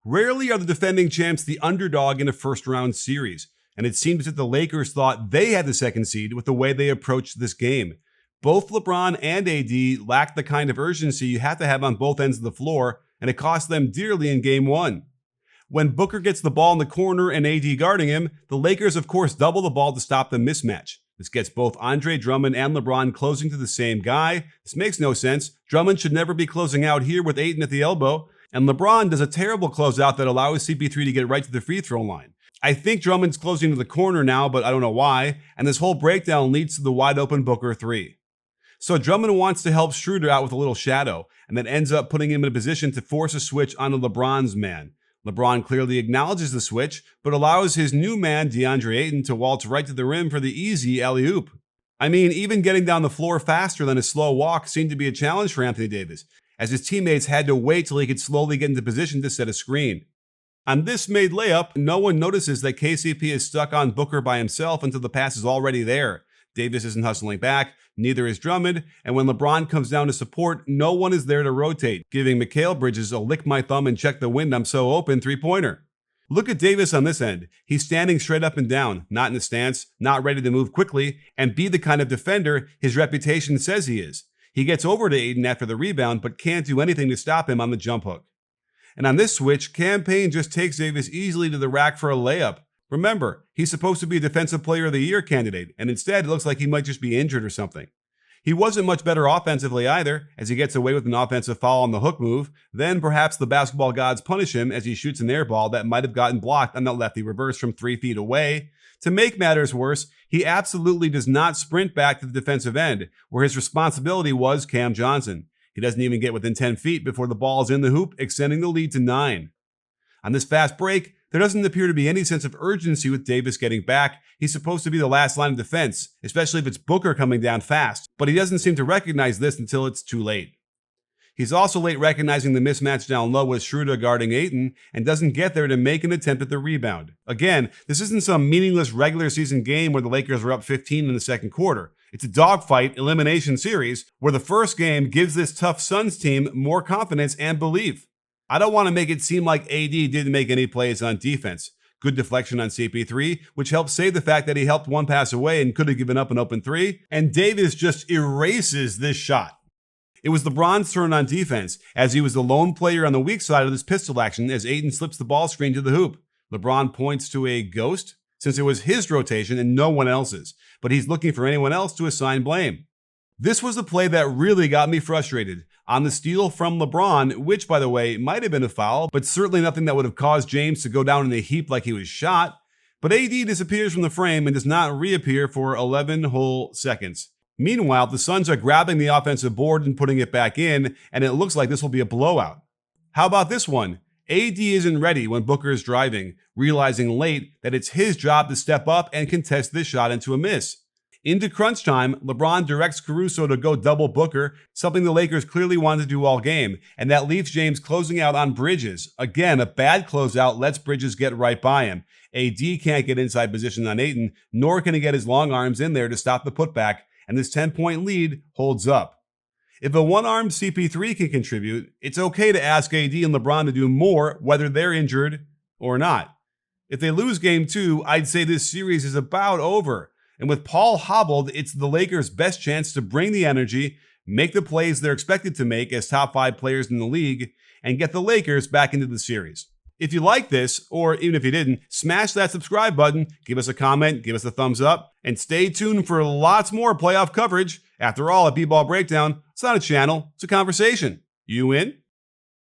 Rarely are the defending champs the underdog in a first-round series, and it seems that the Lakers thought they had the second seed with the way they approached this game. Both LeBron and AD lacked the kind of urgency you have to have on both ends of the floor, and it cost them dearly in Game 1. When Booker gets the ball in the corner and AD guarding him, the Lakers of course double the ball to stop the mismatch. This gets both Andre Drummond and LeBron closing to the same guy. This makes no sense. Drummond should never be closing out here with Ayton at the elbow, and LeBron does a terrible closeout that allows CP3 to get right to the free throw line. I think Drummond's closing to the corner now, but I don't know why, and this whole breakdown leads to the wide open Booker 3. So Drummond wants to help Schroeder out with a little shadow, and then ends up putting him in a position to force a switch onto LeBron's man. LeBron clearly acknowledges the switch, but allows his new man, DeAndre Ayton, to waltz right to the rim for the easy alley-oop. I mean, even getting down the floor faster than a slow walk seemed to be a challenge for Anthony Davis, as his teammates had to wait till he could slowly get into position to set a screen. On this made layup, no one notices that KCP is stuck on Booker by himself until the pass is already there. Davis isn't hustling back, neither is Drummond, and when LeBron comes down to support, no one is there to rotate, giving Mikal Bridges a lick my thumb and check the wind I'm so open three-pointer. Look at Davis on this end. He's standing straight up and down, not in a stance, not ready to move quickly, and be the kind of defender his reputation says he is. He gets over to Ayton after the rebound, but can't do anything to stop him on the jump hook. And on this switch, Cam Payne just takes Davis easily to the rack for a layup. Remember, he's supposed to be a Defensive Player of the Year candidate, and instead it looks like he might just be injured or something. He wasn't much better offensively either, as he gets away with an offensive foul on the hook move. Then perhaps the basketball gods punish him as he shoots an air ball that might have gotten blocked on that lefty reverse from 3 feet away. To make matters worse, he absolutely does not sprint back to the defensive end, where his responsibility was Cam Johnson. He doesn't even get within 10 feet before the ball is in the hoop, extending the lead to 9. On this fast break, there doesn't appear to be any sense of urgency with Davis getting back. He's supposed to be the last line of defense, especially if it's Booker coming down fast, but he doesn't seem to recognize this until it's too late. He's also late recognizing the mismatch down low with Schroeder guarding Ayton, and doesn't get there to make an attempt at the rebound. Again, this isn't some meaningless regular season game where the Lakers are up 15 in the second quarter. It's a dogfight elimination series where the first game gives this tough Suns team more confidence and belief. I don't want to make it seem like AD didn't make any plays on defense. Good deflection on CP3, which helps save the fact that he helped one pass away and could have given up an open 3, and Davis just erases this shot. It was LeBron's turn on defense, as he was the lone player on the weak side of this pistol action as Ayton slips the ball screen to the hoop. LeBron points to a ghost, since it was his rotation and no one else's, but he's looking for anyone else to assign blame. This was the play that really got me frustrated. On the steal from LeBron, which, by the way, might have been a foul, but certainly nothing that would have caused James to go down in a heap like he was shot. But AD disappears from the frame and does not reappear for 11 whole seconds. Meanwhile, the Suns are grabbing the offensive board and putting it back in, and it looks like this will be a blowout. How about this one? AD isn't ready when Booker is driving, realizing late that it's his job to step up and contest this shot into a miss. Into crunch time, LeBron directs Caruso to go double Booker, something the Lakers clearly wanted to do all game, and that leaves James closing out on Bridges. Again, a bad closeout lets Bridges get right by him. AD can't get inside position on Ayton, nor can he get his long arms in there to stop the putback, and this 10-point lead holds up. If a one-armed CP3 can contribute, it's okay to ask AD and LeBron to do more, whether they're injured or not. If they lose Game 2, I'd say this series is about over. And with Paul hobbled, it's the Lakers' best chance to bring the energy, make the plays they're expected to make as top 5 players in the league, and get the Lakers back into the series. If you like this, or even if you didn't, smash that subscribe button, give us a comment, give us a thumbs up, and stay tuned for lots more playoff coverage. After all, at B-Ball Breakdown, it's not a channel, it's a conversation. You in?